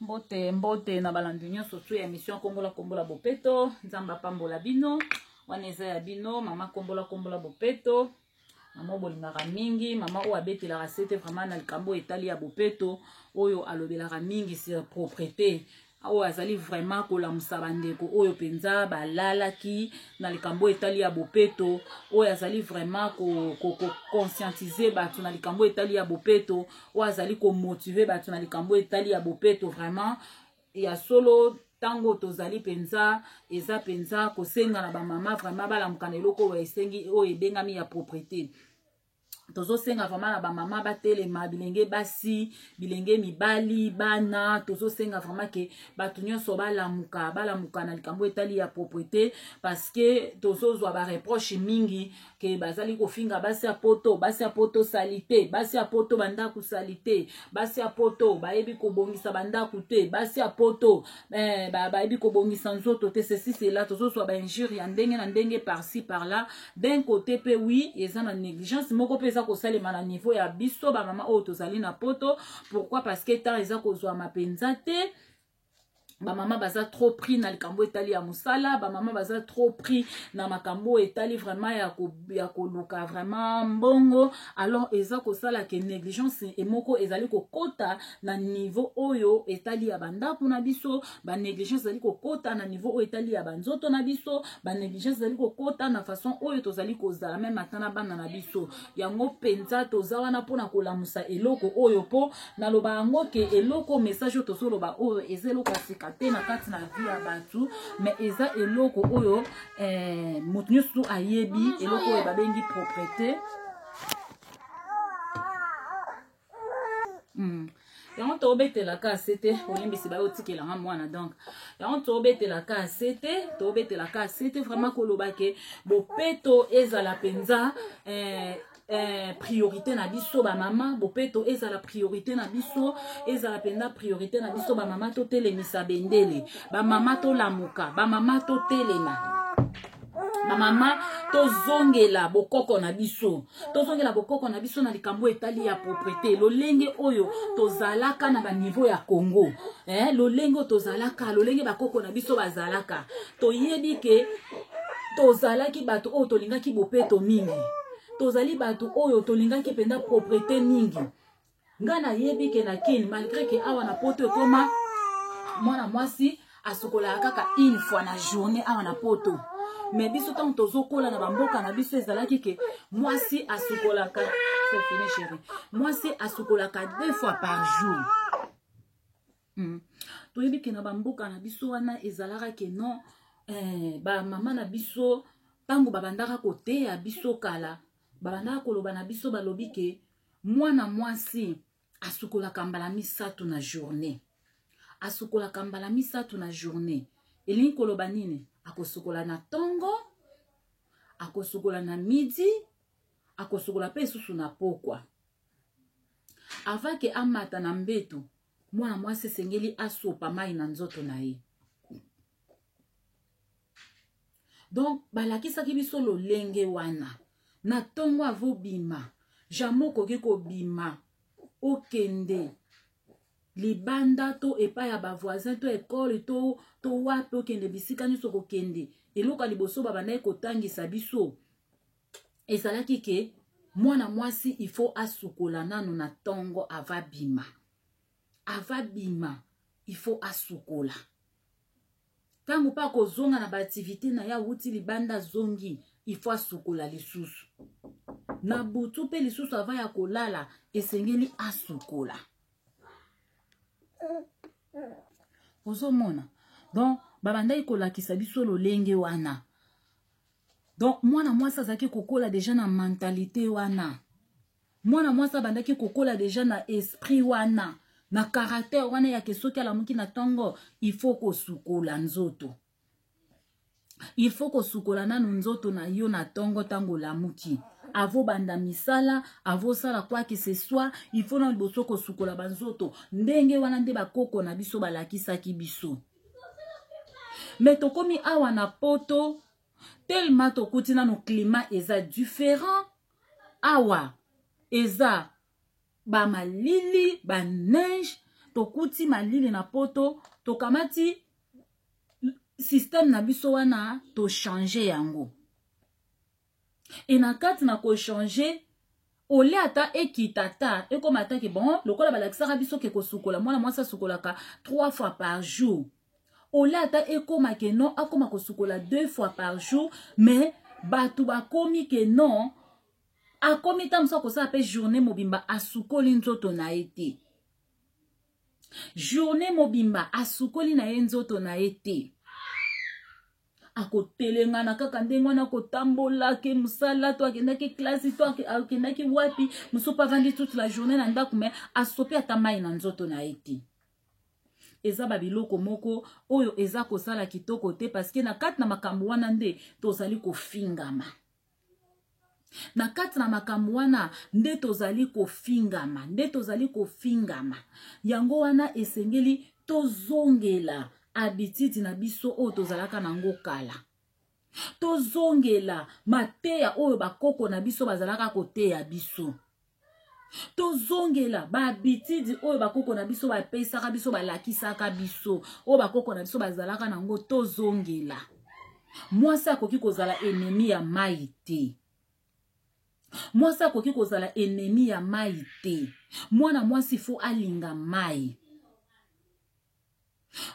mbote na balandi nyonso tu ya émission kombola bopeto nzamba pambola bino wana eza ya bino mama kombola bopeto mama bolingaka mingi mama oyo abetelaka sete vraiment na likambo etali ya bopeto oyo alobelaka mingi sur propreté oyo azali vraiment kolamusa bandeko oyo penza balalaki na likambo etali ya bopeto oyo azali vraiment conscientiser bato na likambo etali ya bopeto oyo azali komotive bato na likambo etali ya bopeto vraiment ya solo tango tozali penza eza penza kosenga na bamama vraiment balamuka na eloko oyo esengi oyo ebengami ya propreté tozo senga vraiment na bamama batelema bilenge basi bilenge mibali bana tozo senga vraiment ke bato nyonso balamuka na likambo etali ya propreté parce que tozo zwa ba reproche mingi ke bazali kofinga basi ya poto salite basi ya poto bandaku salite basi ya poto bayebi kobongisa bandaku te basi ya poto bayebi kobongisa nzoto te ceci cela tozo zwa ba injure ya ndenge na ndenge par-ci par-là d'un côté pe oui eza na négligence moko pe eza kosalema na niveau ya biso ba mama oyo tozali na poto pourquoi parce que tant eza kozwa mapenza te ba mama baza trop pris na likambo etali ya musala ba mama baza trop pris na makambo etali vraiment ya koluka vraiment mbongo alors eza kosala ke négligence emoko ezali kokota na niveau oyo etali ya bandako na biso ba négligence ezali kokota na niveau oyo etali ya banzoto na biso ba négligence ezali kokota na façon oyo tozali kozala même atana bana na biso yango penza toza wana mpona kolamusa eloko oyo po naloba yango ke eloko message oyo tozoloba oyo eza eloko asika te na kati na vie ya bato mais eza eloko oyo moto nyonso ayebi eloko oyo babengi propreté yango tobetelaka asete oyembisi bayo otikelanga mwana donc yango tobetelaka asete vraiment koloba ke bopeto ezala penza priorité na biso ba mama bopeto ezala priorité na biso ezala penda priorité na biso ba mama to telemisa bendele ba mama to lamuka ba mama to telema ba mama to zongela bokoko na biso na likambo etali ya propreté lolenge oyo tozalaka na ba niveau ya Congo lolenge tozalaka lolenge bakoko na biso bazalaka toyebi ke tozalaki bato oyo tolingaki bopeto mingi tozali bato oyo tolingaki penda propreté mingi ngana yebi ke na kini malgré que awa na poto ekoma mwana mwasi asukola kaka une fois na journée awa na poto mais biso tant tozokola na bamboka na biso ezalaki ke mwasi asukolaka c'est fini chérie mwasi asukolaka 2 fois par jour toyebi ke na bamboka na biso wana ezalaka ke non ba mama na biso tango babandaka koteya biso kala babandaka koloba na biso balobi ke mwana mwasi asukolaka mbala misato na journée elingi koloba nini akosukola na tongo akosukola na midi akosukola pe susu na pokwa avake amata na mbeto mwana mwasi sengeli asopa mai na nzoto na ye donc balakisaki biso lolenge wana na tongo avobima jamoko ke kobima okende libanda to epai ya bavoisin to ekole to wapi okende bisika nyonso kokende eloko liboso babandaki kotangisa biso ezalaki ke mwana mwasi ifo asukola nano na tongo avabima ifo asukola tango pa kozonga na baaktivité na ya wuti libanda zongi ifo asukola lisusu na butu pe lisusu ava ya kolala esengeli asukola ozomona donc babandaki kolakisa biso lolenge wana donc mwana mwasi azalaki kokola deja na mentalité wana mwana mwasi abandaki kokola deja na esprit wana na caractère wana ya ke soki alamuki na tongo il faut kosukola nzoto il faut kosukola nanu nzoto na yo na tongo tango lamuki avo banda misala avo sala kwa que ce soit il faut na liboso kosukola banzoto ndenge wana nde bakoko na biso balakisaki biso mais tokomi awa na poto tellement tokuti nanu climat eza différent awa eza ba malili ba neige tokuti malili na poto tokamati système na biso wana to changer yango et na kati na ko changer ole ata ekitata ekoma ta ke bon lokola balakisaka biso ke kosukola mwana mwasi sukolaka 3 fois par jour ole ata ekoma ke non akoma kosukola 2 fois par jour mais batu bakomi ke non akomi ta mso kosala pe journée mobimba asukoli nzoto na ete journée mobimba asukoli na ye nzoto na ete akotelenga na kaka ndenge wana kotambola ke musala to akendaki klasi to akendaki wapi musopa vandi toute la journée na ndako me asopi ata mai na nzoto na ete eza babiloko moko oyo eza kosala kitoko te parce que na kati na makambo wana nde tozali kofingama na kati na makambo wana nde tozali kofingama yango wana esengeli tozongela habitude na biso oyo tozalaka nango kala tozongela mateya oyo bakoko na biso bazalaka koteya biso tozongela bahabitude oyo bakoko na biso bapesaka biso balakisaka biso oyo bakoko na biso bazalaka nango tozongela mwasi akoki kozala ennemi ya mai te mwasi akoki kozala ennemi ya mai te mwana mwasi fo alinga mai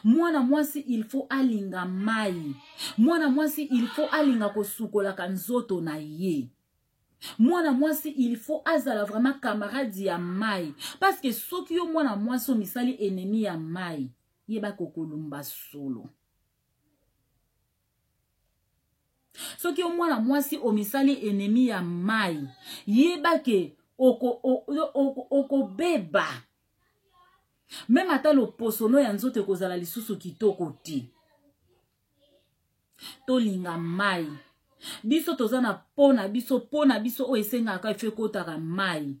mwana mwasi il faut alinga mai mwana mwasi il faut alinga kosukolaka nzoto na ye mwana mwasi il faut azala vraiment camarade ya mai parce que soki yo mwana mwasi omisali ennemi ya mai yeba kokolumba solo soki yo mwana mwasi omisali ennemi ya mai yeba ke okobeba même ata loposono ya nzoto ekozala lisusu kitoko te tolinga mai biso toza na po na biso oyo esengaka efe kotaka mai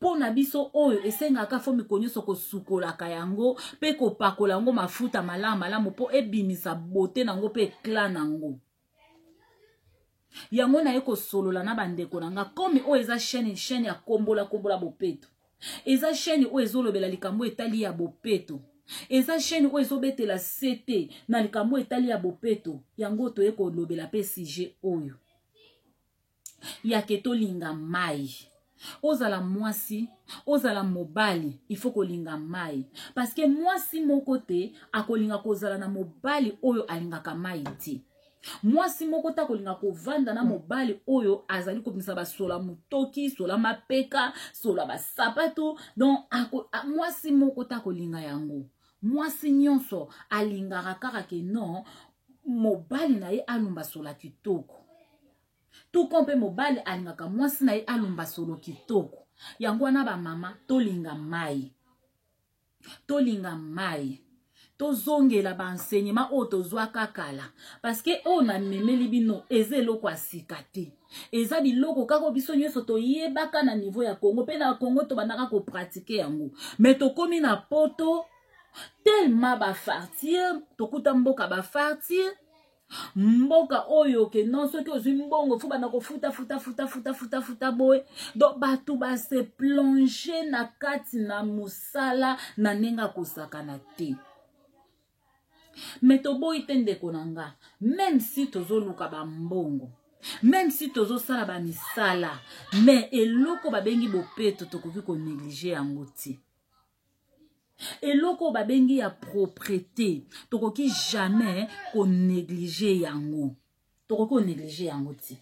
po na biso oyo esengaka fo mikolo nyonso kosukolaka yango mpe kopakola yango mafuta malamu mpo ebimisa bote nango mpe ekla nango yango na ye kosolola na bandeko na nga komi oyo eza chaîne ya kombola bopeto eza chaîne oyo ezolobela likambo etali ya bopeto eza chaîne oyo ezobetela sete na likambo etali ya bopeto yango toye kolobela pe sujet oyo yake tolinga mai ozala mwasi ozala mobali il faut kolinga mai parce que mwasi moko te akolinga kozala na mobali oyo alingaka mai te mwasi moko ta kolinga kovanda na mobali oyo azali komisa basola mutoki sola mapeka sola basapatu donc mwasi moko ta kolinga yango mwasi nyonso alingaka kaka ke non mobali na ye alumba sola kitoko tout kompe mobali alingaka mwasi na ye alumba solo kitoko yango wana bamama tolinga mai tozongela baenseignement oyo tozwaka kala parce que oyo na memeli bino eza eloko ya sika te eza biloko kaka biso nyonso toyebaka na niveau ya Congo mpe na Congo tobandaka kopratike yango mais tokomi na poto tellement bafartir tokuta mboka bafartir mboka oyo ke non soki ozwi mbongo fo bana kofuta boye donc bato base plonger na kati na mosala na ndenge akosakana te mais toboyi te ndeko na nga même si tozoluka bambongo même si tozosala bamisala mais eloko babengi bopeto tokoki konéglige yango te eloko babengi ya propreté tokoki jamais konéglige yango tokoki konéglige yango te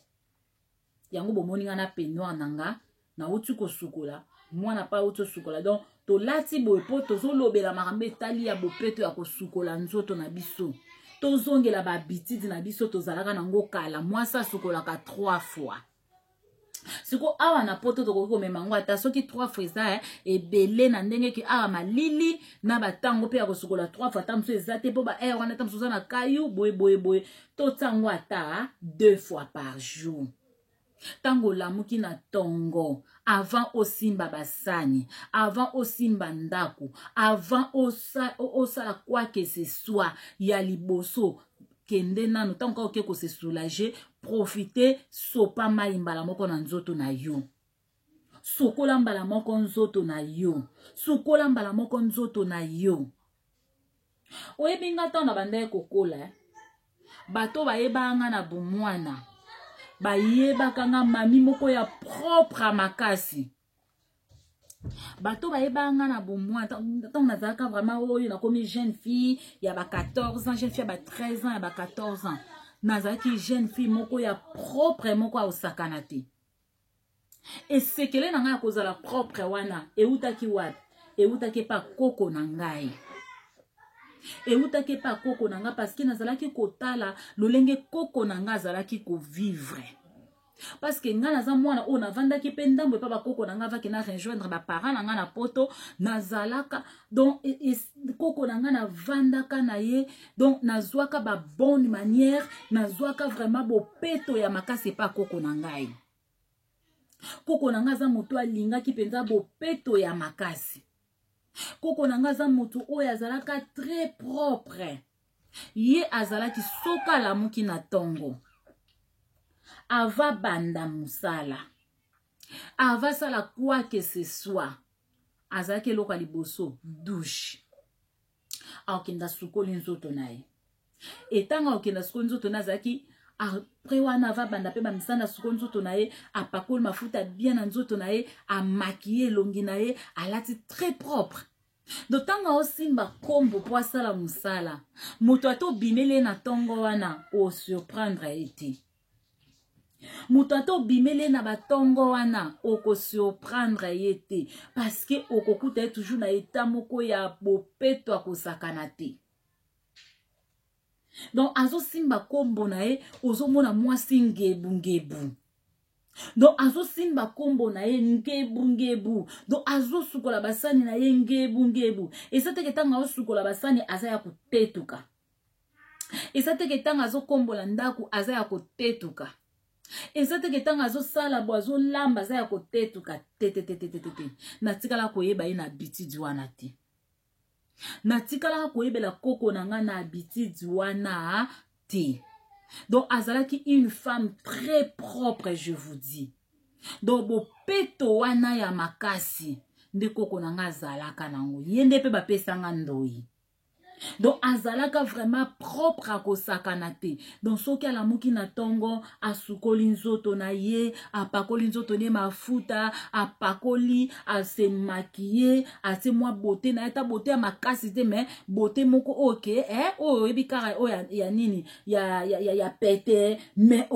yango bomoninga na peignoir nanga na uti kosukola mwana pa uti kosukola donc tolati boye po tozolobela makambo etali ya bopeto ya kosukola nzoto na biso tozongela bahabitude na biso tozalaka nango kala mwasi asukolaka 3 fois siko awa na poto tokoki komema yango ata soki 3 fois eza ebele na ndenge ke awa malili na batango mpe ya kosukola 3 fois ata mosu eza te mpo baere wana ata mosu oza na kayu boye totango ata 2 fois par jour tango lamuki na tongo avant osimba basani avant osimba ndako avant osala quoi que ce soit ya liboso kende nano tango oke ko se soulager profiter sopa mai mbala moko na nzoto na yo sukola mbala moko nzoto na yo, sukola mbala moko nzoto na yo. Oyebi nga ntango na banda kokola bato bayebanga na bomwana bayebaka nga mami moko ya propre makasi. Bato bayebanga na bomwana ntango nazalaka vraiment oyo nakomi jeune fille ya ba 14 ans, jeune fille ya ba 13 ans, ya ba 14 ans. Nazalaki jeune fille moko ya propre moko osakana te. Esekele na ngai ya kozala propre wana eutaki wapi? Eutaki pa koko na ngai. Eutaki pa koko na ngai parce que nazalaki kotala lolenge koko na ngai azalaki kovivre. Parce que nga naza mwana o navandaki pe ndambo pa ba koko na nga vaki na rejoindre ba parents na nga na poto nazalaka donc koko na nga navandaka na ye donc nazwaka ba bonne manière, nazwaka vraiment bopeto ya makasi pa koko na ngai. Koko na nga za moto alingaki penza bopeto ya makasi. Koko na nga za moto oyo azalaka très propre. Ye azalaki soka lamuki na tongo. Ava banda musala. Ava sala quoi que ce soit. Azalaki loka liboso douche. Aokenda sukoli nzoto nae. Etanga okenda sukoli nzoto na azalaki après wana ava banda pe bamisana sukoli nzoto nae, apakoli mafuta bien na nzoto nae, a maquiller longi nae, alati très propre. Dotanga osimba kombo po asala musala. Moto ato bimele na tongo wana o surprendre ete. Moto ato bimele na batongo wana oko surprendre yete parce que okokuta toujours na eta moko ya bopeto akosakana te. Donc azo simba kombo na ye ozomona mwasi ngebu. Donc azo simba kombo na ye ngebu. Donc azo sukola basani na ye ngebu. Esa teke tanga osukola basani aza ya kotetuka. Esa teke tanga azo kombo la ndaku aza ya kotetuka. Ezate ketanga azo sala bo azo lamba za ya kotetuka te. Natikala koyeba ye na habitude wana te. Natikala koyebela koko na nga na habitude wana te. Donc azalaki une femme très propre, je vous dis. Donc bopeto wana ya makasi nde koko na nga azalaka nango. Yende pe bapesa nga ndoi. Donc azalaka vraiment propre a kosakana te. Donc soki alamuki na tongo asukoli nzoto na ye, apakoli nzoto ne mafuta, apakoli ase maquiller, ase mwa beauté na eta beauté ya makasi te mais beauté moko ok ebikara o ya nini ya pete mais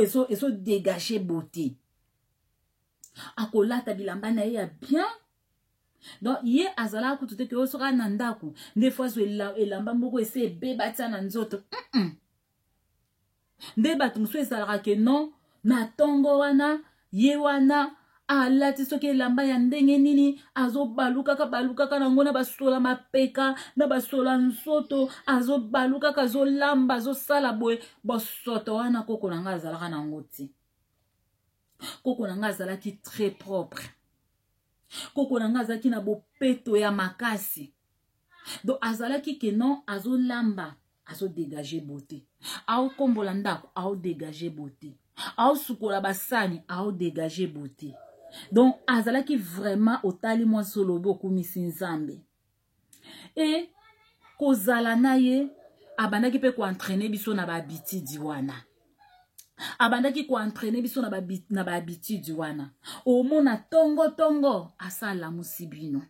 eso dégager beauté. Akolata bilamba na ye ya bien. Donc ye azala kutute ke osoka na ndaku nde fois elamba moko ese beba tia na nzoto nde batu musu ezalaka ke non na tongo wana ye wana alati soki elamba ya ndenge nini azo balukaka na ngona basola mapeka na basola nsoto azo balukaka azo lamba azo sala boye bosoto wana koko na nga azalaka na ngoti. Koko na nga azalaki très propre. Koko na nga azalaki na bopeto ya makasi. Donc azalaki ke non azo lamba azo dégager beauté. Ao kombola ndako ao dégager beauté. Ao sukola basani ao dégager beauté. Donc azalaki vraiment otali mwa solobi okumisi nzambe. Et kozala na ye abandaki pe ko entraîner biso na ba habitude wana. Abandaki ko entraîner biso na ba habitude wana. Omona tongo asala musibino.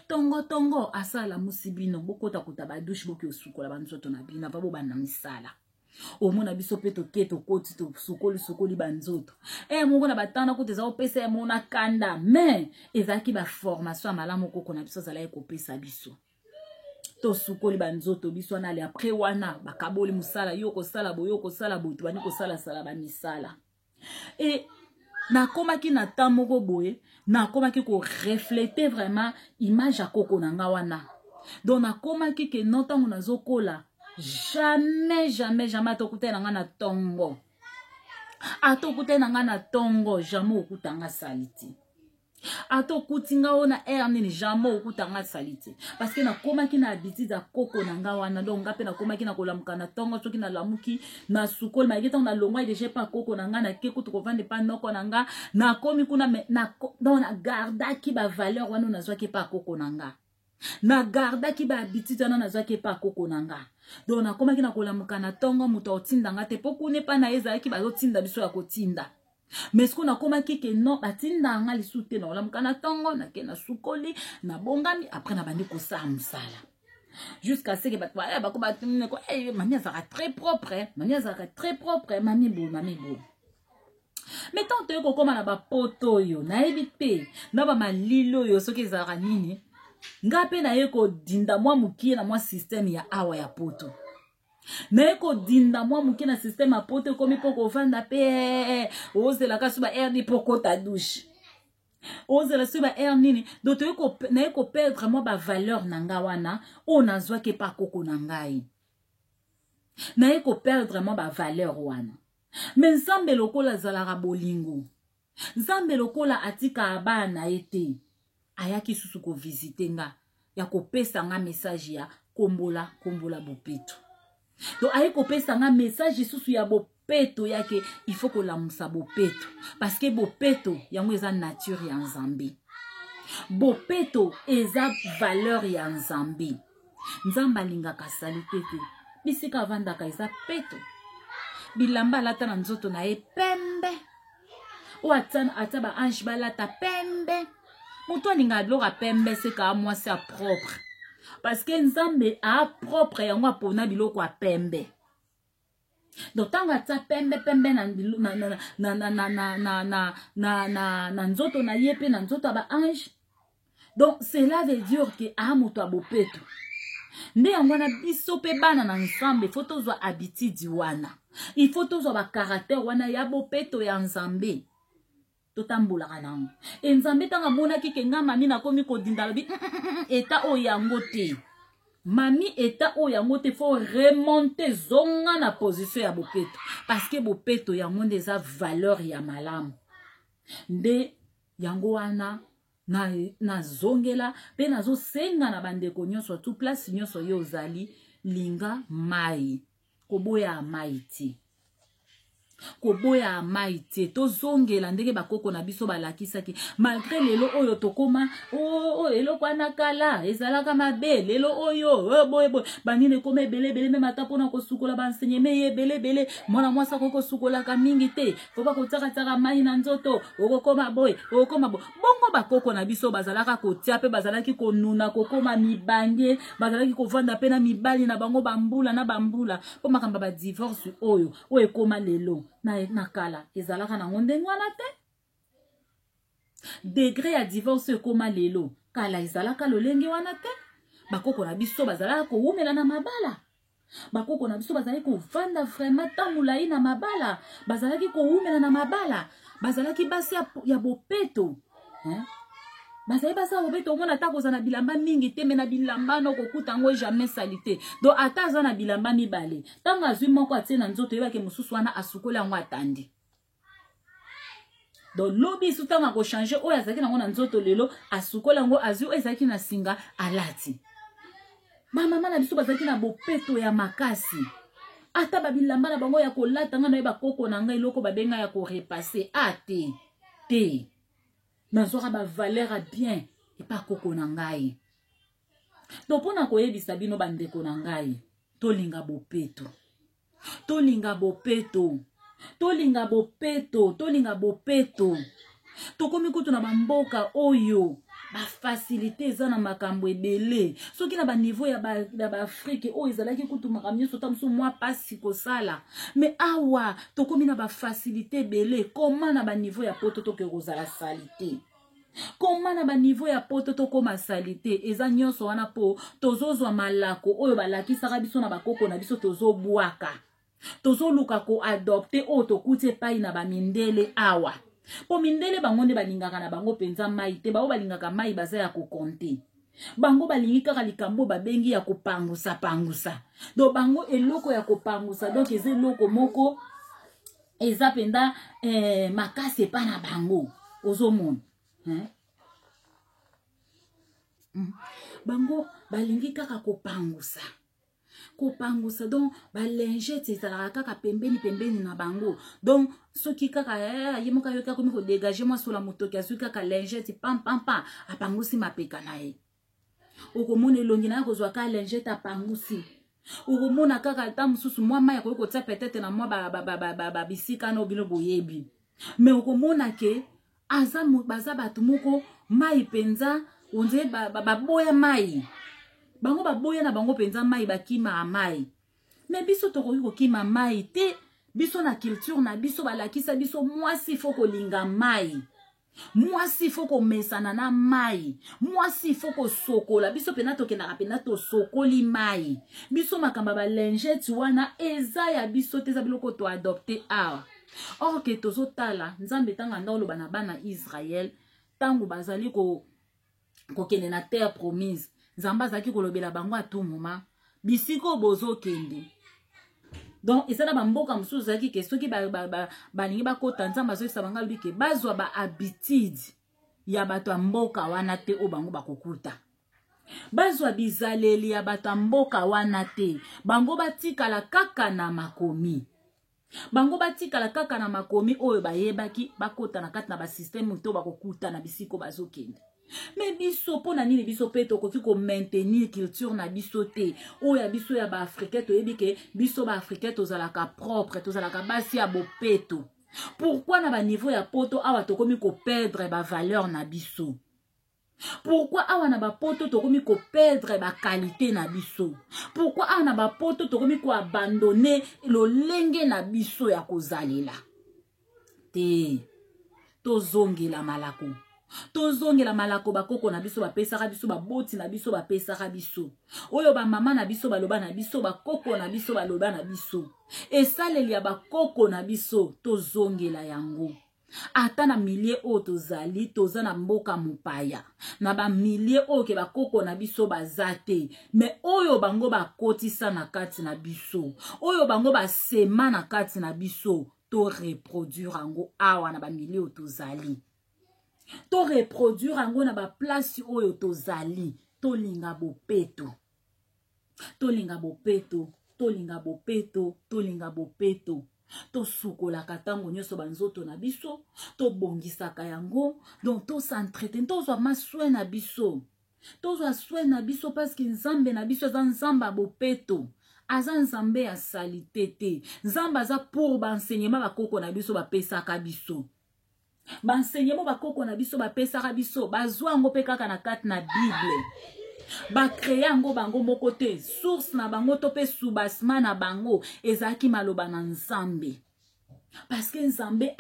Tongo asala musibino bokota kuta ba douche boki osukola banzoto na bina babo bana misala. Omona biso pe toketo koti to sukoli banzoto. Moko na batana koteza opesa ya mona kanda mais ezaki ba formation malamu koko na biso zala ekopesa biso. To sukoli banzoto biso na le après wana bakaboli musala yoko sala botu bani ko sala ba misala. Et nakomaki na temps moko boye nakomaki ko refléter vraiment image ya koko na nga wana. Donc nakomaki ke notango nazokola jamais atokute na nga na tongo. Atokute na nga na tongo jamais okutanga saliti. Ato kutinga ona nini jamais okutanga salite parce que na komaki na habitude ya koko na nga wana donc ngape na komaki na kolamuka na tongo soki na lamuki na sukoli maiketa na longwa déjà pas koko na nga na ke kutu ko vendre pas noko na nga na komi kuna na donc na garda ki ba valeur wana na zwaki pas koko na nga na garda ki ba habitude wana na zwaki pas koko na nga donc na komaki na kolamuka na tongo muto otinda nga te pokune pa na eza ki ba zotinda biso ya kotinda. Mais ce qu'on a commencé que non, batinda nga li soute na olamuka na tongo na ke na sukoli na bongami après na bandi ko sa musala jusqu'à ce que bako batinne ko mami azaka très propre mami azaka très propre mami bo mais tant que ko na ba poto yo na ebite na ba malilo yo soki ezaka nini ngape na ye ko dinda mwa mukie na mwa système ya awa ya poto na eko dinda mwa muke na système apote komi poko ofanda pe ozela ka suba air ni poko ta douche ozela suba air nini donc na eko perdre mwa ba valeur na nga wana o nazwa ke pa koko na ngai na eko perdre mwa ba valeur wana mais nzambe lokola zalaka bolingo nzambe lokola atika abana ete ayaki susu ko visiter nga ya kopesa nga message ya kombola bopeto. Donc aye kopesa nga message susu ya bopeto yake il faut ko lamusa bopeto parce que bopeto yango eza nature ya Nzambe. Bopeto eza valeur ya Nzambe. Nzamba lingaka salite te. Bisika vandaka eza peto. Bilamba lata na nzoto na ye pembe. O ata ba ange balata pembe. Muto linga loka pembe se ka mwasi a propre. Parce que Nzambe a propre yango apona biloko a pembe. Donc tanga tsa pembe na nzoto na yepe na nzoto ba ange. Donc cela veut dire que a moto abopeto. Nde yango na biso pe bana na Nzambe faut tozwa habitude wana. Il faut tozwa ba caractère wana ya bopeto ya Nzambe. Totambola kanango. E Nzambe tanga mona ki kenga mami na komi ko dindala bi eta o yango te. Mami eta o yango te faut remonter zonga na position ya bopeto parce que bopeto yango ndeza valeur ya malamu. Nde yango wana na zongela pe nazo senga na bandeko nyonso tout place nyonso yo zali linga mai. Koboya mai ti. Koboya maite to zongela ndenge bakoko na biso balakisaki malgré lelo oyo tokoma elo kwana kala ezalaka mabe lelo oyo boye banine koma ebele me mata pona ko sukola ba enseignement ebele mwana mwasa koko sukola ka mingi te foba ko tsaka mai na nzoto okokoma boye bongo bakoko na biso bazalaka kotia pe bazalaki konuna kokoma mibange bazalaki kovanda pe na mibali na bango bambula po makamba ba divorce oyo ekoma lelo na kala ezalaka na ngonde ngwana te degré ya divorce koma lelo kala ezalaka lolenge wana te bakoko na biso bazalaka koumela na mabala bakoko na biso bazalaki kovanda vraiment tamulai na mabala bazalaki koumela na mabala bazalaki basi ya bopeto bazali basa bopeto omona ta kozana bilamba mingi te me na bilamba no kokuta ngo jamais salite donc ata aza na bilamba mibale tango azwi moko atie na nzoto yebake mosusu wana asukola yango atandi donc lobi su tango akochange oyo azalaki nango na nzoto lelo asukola yango azwi oyo ezalaki na singa alati bamama na biso bazalaki na bopeto ya makasi ata babilamba na bango ya kolata nga na ye bakoko na ngai eloko babenga ya korepase te nazwaka ba valeur a bien et pas koko na ngai. Donc pona koyebisa bino bandeko na ngai tolinga bopeto tokomi kutu na bamboka oyo ba facilité eza na makambo ebele soki na ba niveau ya ba Afrique oyo ezalaki kutu makambo nyonso ta musu mwa pasi kosala mais awa tokomi na ba facilité ebele koma na ba niveau ya poto toke kozala salite koma na ba niveau ya poto tokoma salite eza nyonso wana po tozozwa malako oyo balakisaka biso na bakoko na biso tozobwaka tozoluka ko adopter oyo tokuti epai na bamindele awa po mindele bango nde balingaka na bango penza mai te bao balingaka mai baza ya kokonte bango balingi kaka likambo babengi ya kopangusa do bango eloko ya kopangusa donc eza eloko moko eza penda makasi epa na bango ozomona bango balingi kaka kopangusa donc balingete ezalaka kaka pembeni na bango donc soki kaka ye moka yo kaka komi kodégage mwasola motoki azwi kaka lingete pam apangusi mapeka na ye okomona elongi na ye kozwa ka lingete apangusi okomona kaka ata mosusu mwa mai akoki kotia peut-être na mwa babisika na obino boyebi mais okomona ke baza bato moko mai penza onze baboya mai bango baboya na bango penza mai bakima mai mais biso tokoki kokima mai te biso na culture na biso balakisa biso mwasi fo kolinga mai mwasi fo komesana na mai mwasi fo kosokola biso pena tokendaka pena tosokoli mai biso makamba balingete wana eza ya biso te eza biloko toadopte awa or ke tozotala nzambe tanga nda oloba na bana Israel tango bazali kokende na terre promise nzambe azalaki kolobela bango a tout moment bisiko bozokende donc eza na bamboka mosusu ezalaki ke soki balingi bakota nzambe azoyebisa bango alobi ke bazwa bahabitude ya bato ya mboka wana te oyo bango bakokuta bazwa bizaleli ya bato ya mboka wana te bango batikala kaka na makomi bango batikala kaka na makomi oyo bayebaki bakota na kati na basysteme to bakokuta na bisiko bazokende mais biso pona nini biso pe tokoki ko maintenir culture na biso te oya biso ya ba africain toyebi ke biso ba africain tozalaka propre tozalaka basi ya bopeto pourquoi na ba niveau ya poto awa tokomi ko perdre ba valeur na biso pourquoi awa na ba poto tokomi ko perdre ba qualité na biso pourquoi awa na ba poto tokomi ko abandonner lolenge na biso ya kozalela te tozongela malako tozongela malako bakoko na biso bapesaka biso baboti na biso bapesaka biso oyo bamama na biso baloba na biso bakoko na biso baloba na biso esaleli ya bakoko na biso tozongela yango ata na milie oyo tozali toza na mboka mopaya na bamilie oyo ke bakoko na biso baza te me oyo bango bakotisa na kati na biso oyo bango basema na kati na biso to reproduire yango awa na bamilie oyo tozali to reproduire yango na ba place oyo tozali tolinga bopeto tolinga bopeto tolinga bopeto tolinga bopeto tosukolaka tango nyonso banzoto na biso tobongisaka yango donc tosentrete tozwa maswe na biso tozwa swe na biso parce que nzambe na biso eza nzambe ya bopeto aza nzambe ya salite te nzambe aza pour baenseignement bakoko na biso bapesaka biso baenseignement bakoko na biso bapesaka biso bazwa yango mpe kaka na kati na bible bakrea yango bango moko te source na bango to mpe subasma na bango ezalaki maloba na nzambe parce que nzambe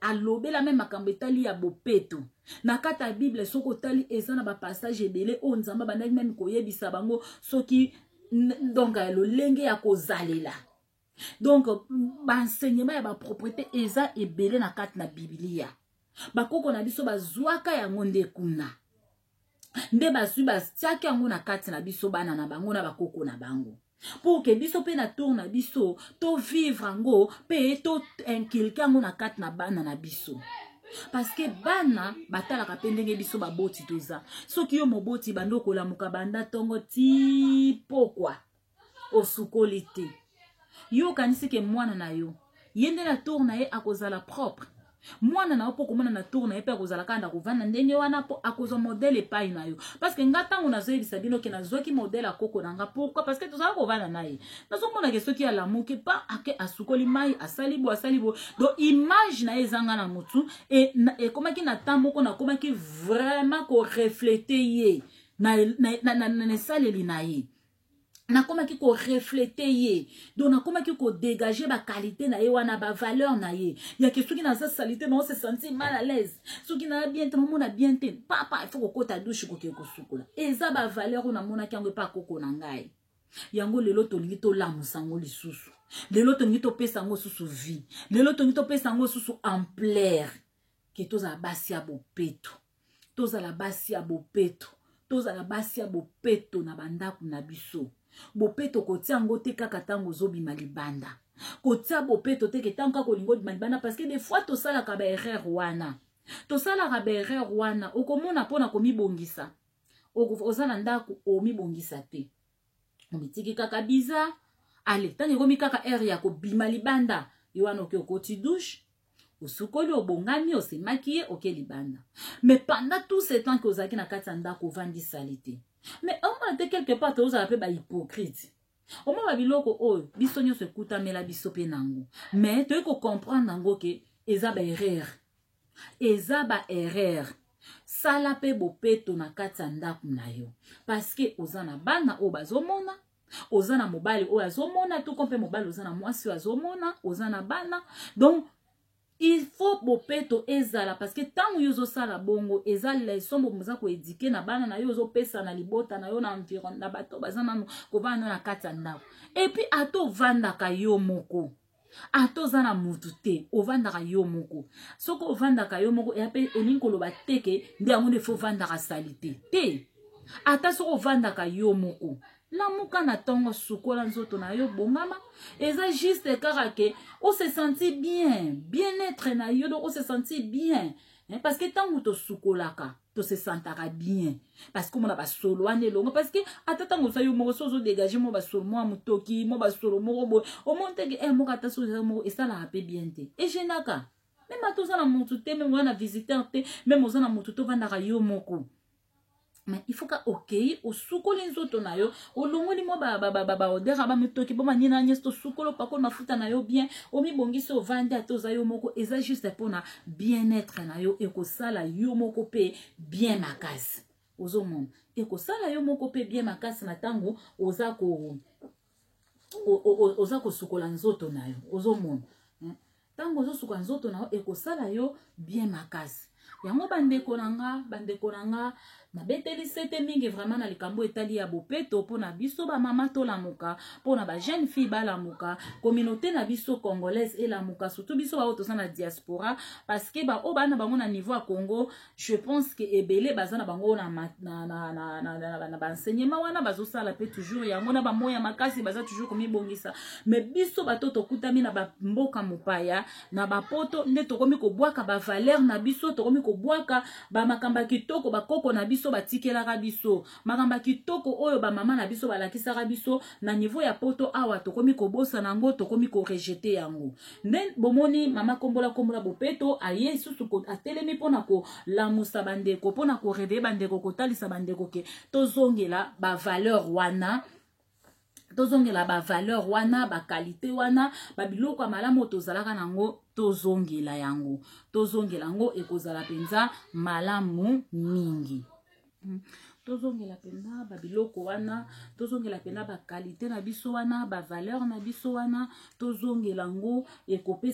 alobela me makambo etali ya bopeto na kati ya bible soki otali eza na bapassage ebele oyo nzambe bandaki meme koyebisa bango soki donc lolenge ya kozalela donc baenseignement ya bapropriété eza ebele na kati na biblia bakoko na biso bazwaka yango nde kuna nde bazwi batiaki yango na kati na biso bana na bango na bakoko na bango pour que biso pe na tour na biso to vivre yango pe to inculquer yango na kati na bana na biso parce que bana batalaka pe ndenge biso baboti toza soki yo moboti bando kolamuka banda tongo ti pokwa osukoli te yo kanisi ke mwana na yo yende na tour na ye akozala propre mwana na opo komona na tour na ye pe akozala kanda kovanda ndenge wana po akozwa modèle epai na yo parce que nga tango nazoyebisa bino ke nazwaki modèle akoko na nga pourquoi parce que tozala kovanda na ye nazomona ke soki alamuki pa ake asukoli mai asali bo donc image na ye ezanga na motu ekomaki na temps moko nakomaki vraiment koreflete ye na esaleli na ye nakomaki ko refléter ye donc nakomaki ko dégager ba qualité na ye wana ba valeur na ye ya ke soki na sa salité non se sentir mal à l'aise soki na bien te mona bien te papa il faut ko kota douche ko ke ko sukola eza ba valeur na mona ki yango pa koko na ngai yango lelo tolingi to lamusango lisusu lelo tolingi to pesa ngo susu vie lelo tolingi to pesa ngo susu ampleur ke toza basi ya bopeto toza la basi ya bopeto toza la basi ya bopeto na bandaku na biso bopeto kotia ngo te kaka tango zobima libanda kotia bopeto te ke tango kolingo bima libanda parce que des fois tosala ka ba erreur wana okomona pona komibongisa oza na ndako omibongisa te omitiki kaka biza ale tangi komi kaka air ya kobima libanda yo wana oke okoti douche osukoli obongami osemaki oke libanda mais pendant tout ce temps que ozalaki na kati ya ndako ovandisa te mais omona te quelque part tozala mpe bahypocrite omona babiloko oyo biso nyonso ekutamela biso mpe nango mais toyei kocomprendre yango ke eza baerreur sala mpe bopeto na kati ya ndako na yo parceke oza na bana oyo bazomona oza na mobali oyo azomona toko mpe mobali oza na mwasi oyo azomona oza na bana donc il faut bopeto ezala parce que ntango yo ozosala bongo eza leson boza koedike na bana na yo ozopesa na libota na yo na environ na bato baza nano kovanda na kati ya ndako epuis ata ovandaka yo moko ata oza na mutu te ovandaka yo moko soki ovandaka yo moko eya mpe elingi koloba teke nde yango nde fo ovandaka salite te ata soki ovandaka yo moko lamuka na ntongo sukola nzoto na yo bongama eza juste kaka ke o se sentir bien-être na yo donc o se sentir bien parce que ntango tosukolaka to se sentaka bien parce que omona basolo wana elongo parce que ata ntango oza yo moko so ozodégage mo basolo mo ya motoki mo basolo moko boye omoni teke moko ata so eza moko esalaka mpe bien te egenaka meme ata oza na motu te meme oza na visiteur te meme oza na motu te ovandaka yo moko mais il faut ka okei osukoli nzoto na yo olongoli mo baodera bamitoki bo manina nyesi tosukolo pakolo mafuta na yo bien omibongisi ovandi ata oza yo moko eza juste mpona bien-être na yo ekosala yo moko mpe bien makasi ozomona ekosala yo moko mpe bien makasi na ntango oza kosukola nzoto na yo ozomona ntango ozosukola nzoto na yo ekosala yo bien makasi yango bandeko na nga nabeteli sete mingi vraiment na likambo etali ya bopeto mpona biso bamama tolamuka mpona bajeune fille balamuka communauté na biso congolaise elamuka surtout biso bao toza na diaspora parce que baoyo bana bango na niveau ya Congo je pense que ebele baza na bango na baenseignement wana bazosala mpe toujours yango na bamoya makasi baza toujours komibongisa mais biso bato tokutami na bamboka mopaya na bapoto nde tokomi kobwaka bavaleur na biso tokomi kobwaka bamakamba kitoko bakoko na biso batikelaka biso makamba kitoko oyo bamama na biso balakisaka biso na niveau ya poto awa tokomi kobosa nango tokomi korejete yango nde bomoni mama kombola bopeto aye susu atelemi mpona kolamusa bandeko mpona koreveye bandeko kotalisa bandeko ke tozongela bavaleur wana bakalite wana babiloko ya malamu tozalaka nango tozongela yango ekozala mpenza malamu mingi tozongela pena babiloko wana tozongela pena bakalite na biso wana bavaleur na biso wana tozongela ngo ekopesa